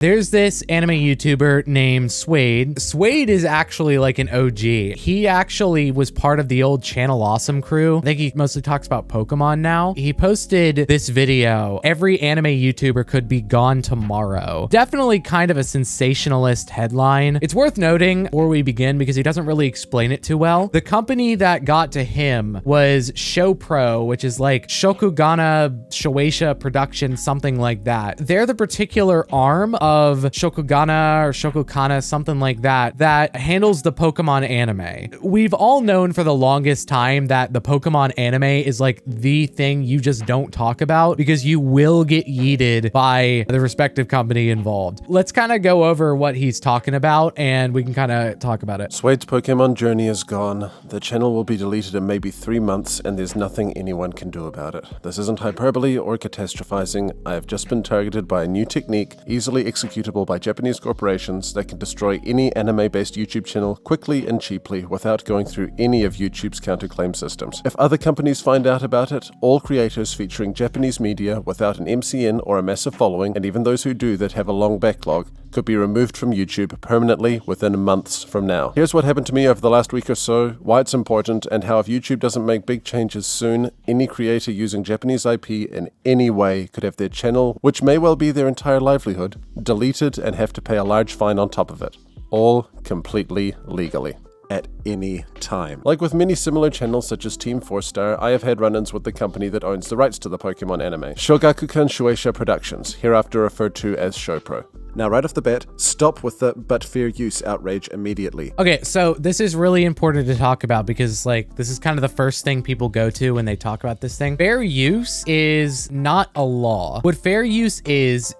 There's this anime YouTuber named Suede. Suede is actually like an OG. He actually was part of the old Channel Awesome crew. I think he mostly talks about Pokemon now. He posted this video, "Every anime YouTuber could be gone tomorrow." Definitely kind of a sensationalist headline. It's worth noting before we begin because he doesn't really explain it too well. The company that got to him was ShoPro, which is like Shogakukan Shueisha production, something like that. They're the particular arm of Shogakukan or Shogakukan, something like that, that handles the Pokemon anime. We've all known for the longest time that the Pokemon anime is like the thing you just don't talk about because you will get yeeted by the respective company involved. Let's kind of go over what he's talking about and we can kind of talk about it. Suede's Pokemon journey is gone. The channel will be deleted in maybe 3 months and there's nothing anyone can do about it. This isn't hyperbole or catastrophizing. I have just been targeted by a new technique, easily executable by Japanese corporations that can destroy any anime-based YouTube channel quickly and cheaply without going through any of YouTube's counterclaim systems. If other companies find out about it, all creators featuring Japanese media without an MCN or a massive following, and even those who do that have a long backlog, could be removed from YouTube permanently within months from now. Here's what happened to me over the last week or so, why it's important, and how if YouTube doesn't make big changes soon, any creator using Japanese IP in any way could have their channel, which may well be their entire livelihood, deleted and have to pay a large fine on top of it. All completely legally. At any time. Like with many similar channels such as Team 4-Star, I have had run-ins with the company that owns the rights to the Pokemon anime, Shogakukan Shueisha Productions, hereafter referred to as ShoPro. Now, right off the bat, stop with the "but fair use" outrage immediately. Okay, so this is really important to talk about because like this is kind of the first thing people go to when they talk about this thing. Fair use is not a law. What fair use is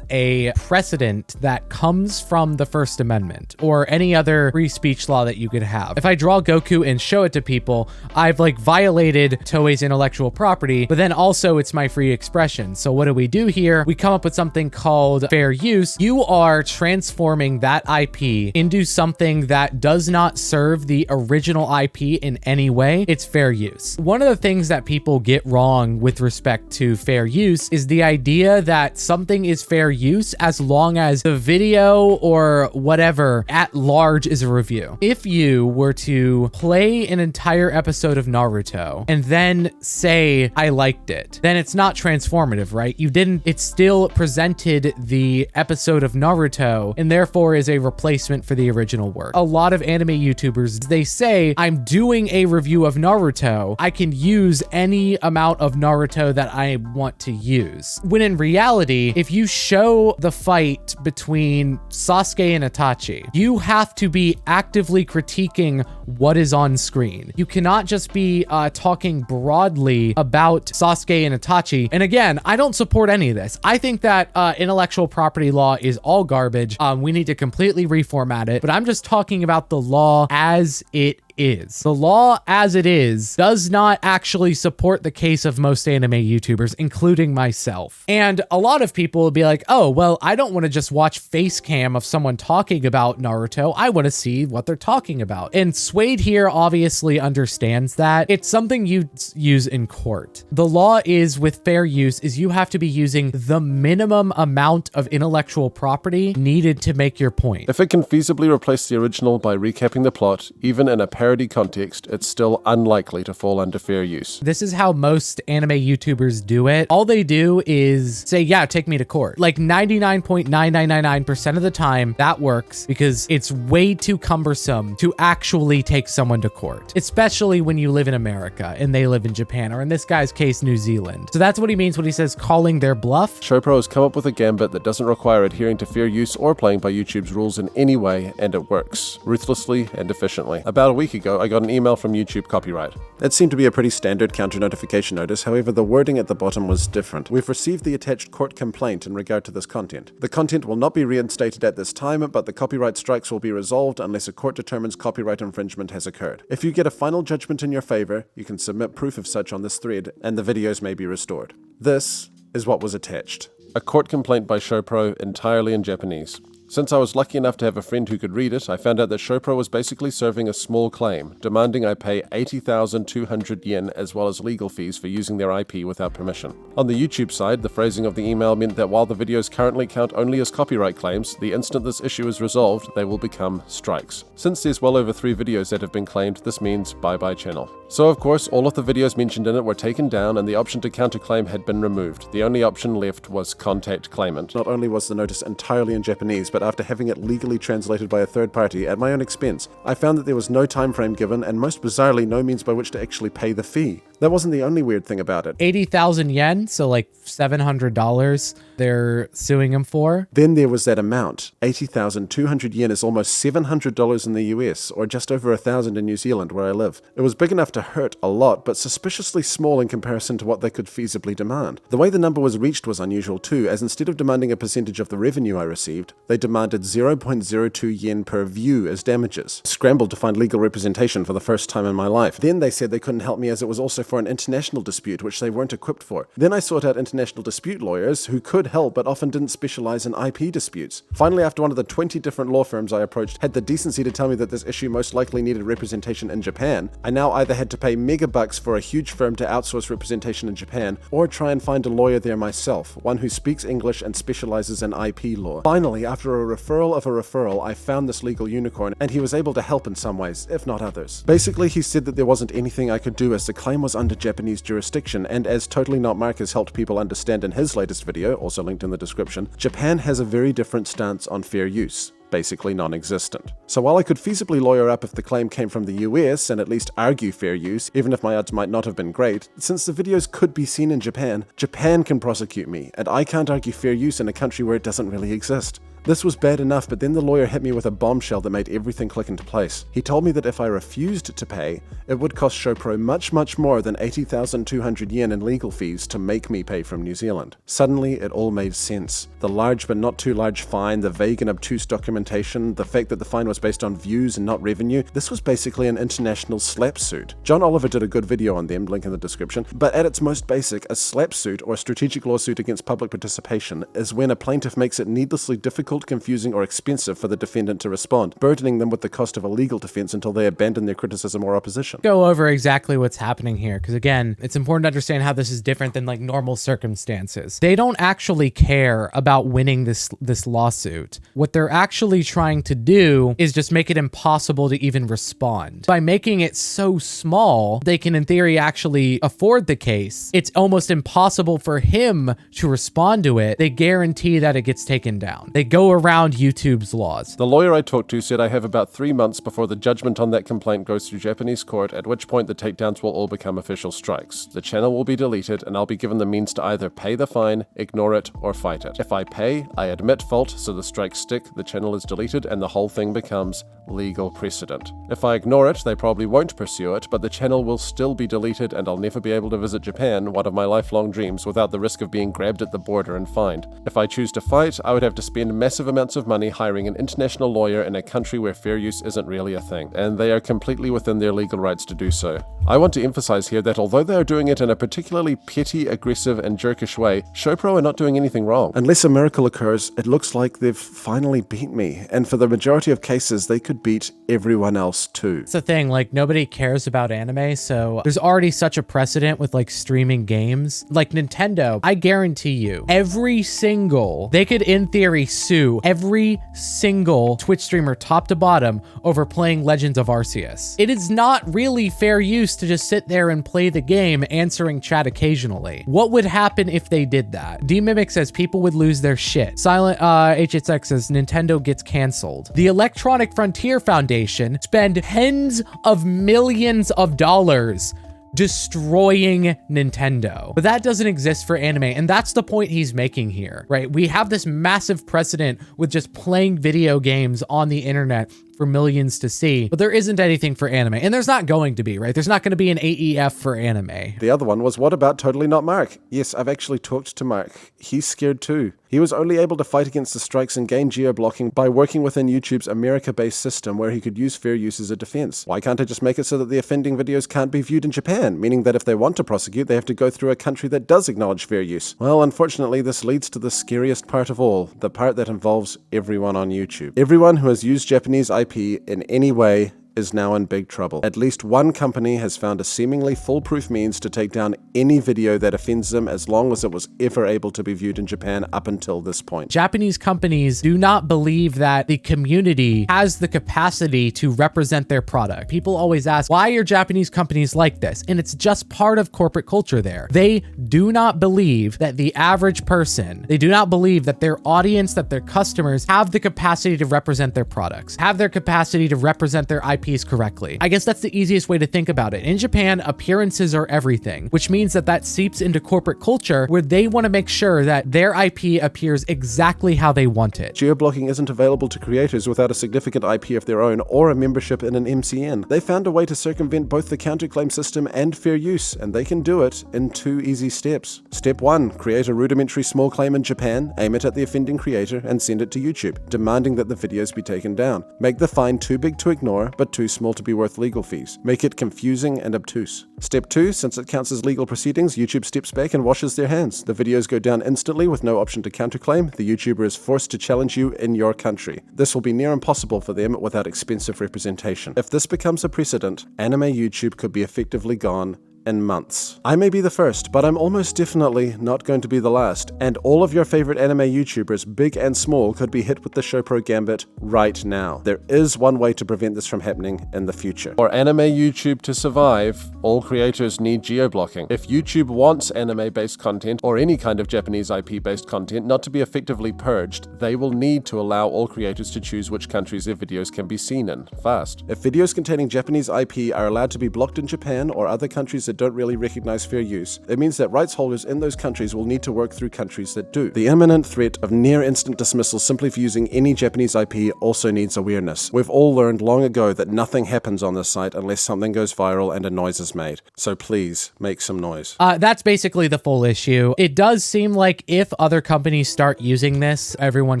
a precedent that comes from the First Amendment or any other free speech law that you could have. If I draw Goku and show it to people, I've like violated Toei's intellectual property, but then also it's my free expression. So what do we do here? We come up with something called fair use. You are transforming that IP into something that does not serve the original IP in any way. It's fair use. One of the things that people get wrong with respect to fair use is the idea that something is fair use as long as the video or whatever at large is a review. If you were to play an entire episode of Naruto and then say, I liked it, then it's not transformative, right? You didn't, it still presented the episode of Naruto and therefore is a replacement for the original work. A lot of anime YouTubers, they say, I'm doing a review of Naruto. I can use any amount of Naruto that I want to use. When in reality, if you show the fight between Sasuke and Itachi, you have to be actively critiquing what is on screen. You cannot just be talking broadly about Sasuke and Itachi. And again, I don't support any of this. I think that intellectual property law is all garbage. We need to completely reformat it, but I'm just talking about the law as it is. The law as it is does not actually support the case of most anime YouTubers, including myself. And a lot of people will be like, oh, well, I don't want to just watch face cam of someone talking about Naruto. I want to see what they're talking about. And Suede here obviously understands that. It's something you use in court. The law is with fair use is you have to be using the minimum amount of intellectual property needed to make your point. If it can feasibly replace the original by recapping the plot, even in a parody context, it's still unlikely to fall under fair use. This is how most anime YouTubers do it. All they do is say, yeah, take me to court. Like 99.9999% of the time, that works because it's way too cumbersome to actually take someone to court, especially when you live in America and they live in Japan, or in this guy's case, New Zealand. So that's what he means when he says calling their bluff. ShoPro has come up with a gambit that doesn't require adhering to fair use or playing by YouTube's rules in any way, and it works ruthlessly and efficiently. About a week ago, I got an email from YouTube Copyright. That seemed to be a pretty standard counter notification notice, however the wording at the bottom was different. We've received the attached court complaint in regard to this content. The content will not be reinstated at this time, but the copyright strikes will be resolved unless a court determines copyright infringement has occurred. If you get a final judgment in your favor, you can submit proof of such on this thread, and the videos may be restored. This is what was attached. A court complaint by ShoPro entirely in Japanese. Since I was lucky enough to have a friend who could read it, I found out that ShoPro was basically serving a small claim, demanding I pay 80,200 yen as well as legal fees for using their IP without permission. On the YouTube side, the phrasing of the email meant that while the videos currently count only as copyright claims, the instant this issue is resolved, they will become strikes. Since there's well over 3 videos that have been claimed, this means bye-bye channel. So of course, all of the videos mentioned in it were taken down and the option to counterclaim had been removed. The only option left was contact claimant. Not only was the notice entirely in Japanese, but after having it legally translated by a third party at my own expense, I found that there was no time frame given and most bizarrely no means by which to actually pay the fee. That wasn't the only weird thing about it. 80,000 yen, so like $700 they're suing him for. Then there was that amount. 80,200 yen is almost $700 in the US, or just over 1,000 in New Zealand where I live. It was big enough to hurt a lot, but suspiciously small in comparison to what they could feasibly demand. The way the number was reached was unusual too, as instead of demanding a percentage of the revenue I received, they demanded 0.02 yen per view as damages. Scrambled to find legal representation for the first time in my life. Then they said they couldn't help me as it was also for an international dispute, which they weren't equipped for. Then I sought out international dispute lawyers who could help but often didn't specialize in IP disputes. Finally, after one of the 20 different law firms I approached had the decency to tell me that this issue most likely needed representation in Japan, I now either had to pay mega bucks for a huge firm to outsource representation in Japan, or try and find a lawyer there myself, one who speaks English and specializes in IP law. Finally, after a referral of a referral, I found this legal unicorn, and he was able to help in some ways, if not others. Basically, he said that there wasn't anything I could do as the claim was under Japanese jurisdiction, and as Totally Not Mark has helped people understand in his latest video, also linked in the description, Japan has a very different stance on fair use. Basically non-existent. So while I could feasibly lawyer up if the claim came from the US and at least argue fair use, even if my odds might not have been great, since the videos could be seen in Japan, Japan can prosecute me, and I can't argue fair use in a country where it doesn't really exist. This was bad enough, but then the lawyer hit me with a bombshell that made everything click into place. He told me that if I refused to pay, it would cost ShoPro much more than 80,200 yen in legal fees to make me pay from New Zealand. Suddenly, it all made sense. The large but not too large fine, the vague and obtuse documentation, the fact that the fine was based on views and not revenue, this was basically an international SLAPP suit. John Oliver did a good video on them, link in the description, but at its most basic, a SLAPP suit, or strategic lawsuit against public participation, is when a plaintiff makes it needlessly difficult, confusing, or expensive for the defendant to respond, burdening them with the cost of a legal defense until they abandon their criticism or opposition. Go over exactly what's happening here, because again, it's important to understand how this is different than like normal circumstances. They don't actually care about winning this lawsuit. What they're actually trying to do is just make it impossible to even respond. By making it so small, they can in theory actually afford the case. It's almost impossible for him to respond to it. They guarantee that it gets taken down. They go around YouTube's laws. The lawyer I talked to said I have about 3 months before the judgment on that complaint goes through Japanese court, at which point the takedowns will all become official strikes. The channel will be deleted and I'll be given the means to either pay the fine, ignore it, or fight it. If I pay, I admit fault, so the strikes stick, the channel is deleted, and the whole thing becomes legal precedent. If I ignore it, they probably won't pursue it, but the channel will still be deleted and I'll never be able to visit Japan, one of my lifelong dreams, without the risk of being grabbed at the border and fined. If I choose to fight, I would have to spend massive amounts of money hiring an international lawyer in a country where fair use isn't really a thing, and they are completely within their legal rights to do so. I want to emphasize here that although they are doing it in a particularly petty, aggressive, and jerkish way, ShoPro are not doing anything wrong. Unless a miracle occurs, it looks like they've finally beat me, and for the majority of cases, they could beat everyone else too. It's the thing, like nobody cares about anime, so there's already such a precedent with like streaming games. Like Nintendo, I guarantee you, they could in theory sue every single Twitch streamer top to bottom over playing Legends of Arceus. It is not really fair use to just sit there and play the game answering chat occasionally. What would happen if they did that? D-Mimic says people would lose their shit. Silent HXX says Nintendo gets canceled. The Electronic Frontier Foundation spend tens of millions of dollars destroying Nintendo. But that doesn't exist for anime, and that's the point he's making here, right? We have this massive precedent with just playing video games on the internet for millions to see, but there isn't anything for anime. And there's not going to be, right? There's not going to be an AEF for anime. The other one was, what about Totally Not Mark? Yes, I've actually talked to Mark. He's scared too. He was only able to fight against the strikes and gain geo-blocking by working within YouTube's America-based system where he could use fair use as a defense. Why can't I just make it so that the offending videos can't be viewed in Japan, meaning that if they want to prosecute, they have to go through a country that does acknowledge fair use? Well, unfortunately, this leads to the scariest part of all, the part that involves everyone on YouTube. Everyone who has used Japanese IP in any way is now in big trouble. At least one company has found a seemingly foolproof means to take down any video that offends them as long as it was ever able to be viewed in Japan up until this point. Japanese companies do not believe that the community has the capacity to represent their product. People always ask, why are Japanese companies like this? And it's just part of corporate culture there. They do not believe that the average person, they do not believe that their audience, that their customers have the capacity to represent their products, have their capacity to represent their IPs correctly. I guess that's the easiest way to think about it. In Japan, appearances are everything, which means that seeps into corporate culture where they want to make sure that their IP appears exactly how they want it. Geo-blocking isn't available to creators without a significant IP of their own or a membership in an MCN. They found a way to circumvent both the counterclaim system and fair use, and they can do it in 2 easy steps. Step 1, create a rudimentary small claim in Japan, aim it at the offending creator, and send it to YouTube, demanding that the videos be taken down. Make the fine too big to ignore, but too small to be worth legal fees. Make it confusing and obtuse. Step 2, since it counts as legal proceedings, YouTube steps back and washes their hands. The videos go down instantly with no option to counterclaim. The YouTuber is forced to challenge you in your country. This will be near impossible for them without expensive representation. If this becomes a precedent, anime YouTube could be effectively gone in months. I may be the first, but I'm almost definitely not going to be the last, and all of your favorite anime YouTubers, big and small, could be hit with the ShoPro gambit right now. There is one way to prevent this from happening in the future. For anime YouTube to survive, all creators need geo-blocking. If YouTube wants anime-based content, or any kind of Japanese IP-based content, not to be effectively purged, they will need to allow all creators to choose which countries their videos can be seen in, fast. If videos containing Japanese IP are allowed to be blocked in Japan or other countries that don't really recognize fair use, it means that rights holders in those countries will need to work through countries that do. The imminent threat of near instant dismissal simply for using any Japanese IP also needs awareness. We've all learned long ago that nothing happens on this site unless something goes viral and a noise is made. So please, make some noise. That's basically the full issue. It does seem like if other companies start using this, everyone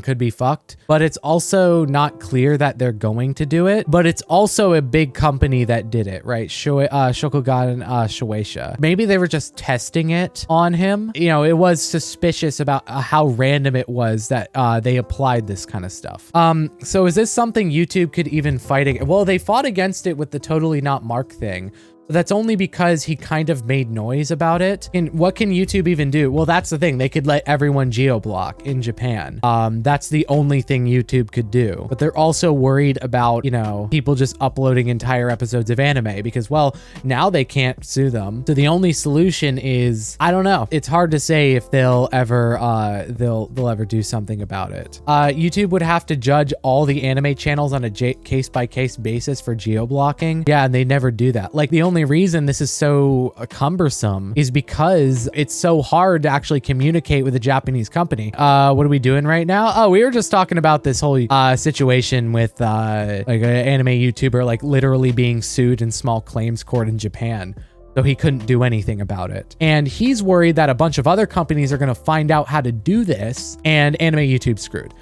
could be fucked, but it's also not clear that they're going to do it, but it's also a big company that did it, right? Shogakukan Shueisha. Maybe they were just testing it on him. You know, it was suspicious about how random it was that they applied this kind of stuff. So is this something YouTube could even fight against? Well, they fought against it with the Totally Not Mark thing. But that's only because he kind of made noise about it. And what can YouTube even do? Well, that's the thing. They could let everyone geo-block in Japan. That's the only thing YouTube could do. But they're also worried about, you know, people just uploading entire episodes of anime because, well, now they can't sue them. So the only solution is, I don't know. It's hard to say if they'll ever do something about it. YouTube would have to judge all the anime channels on a case-by-case basis for geo-blocking. Yeah, and they never do that. Like, the only reason this is so cumbersome is because it's so hard to actually communicate with a Japanese company. What are we doing right now? Oh, we were just talking about this whole situation with like an anime YouTuber like literally being sued in small claims court in Japan. So he couldn't do anything about it. And he's worried that a bunch of other companies are going to find out how to do this and anime YouTube's screwed.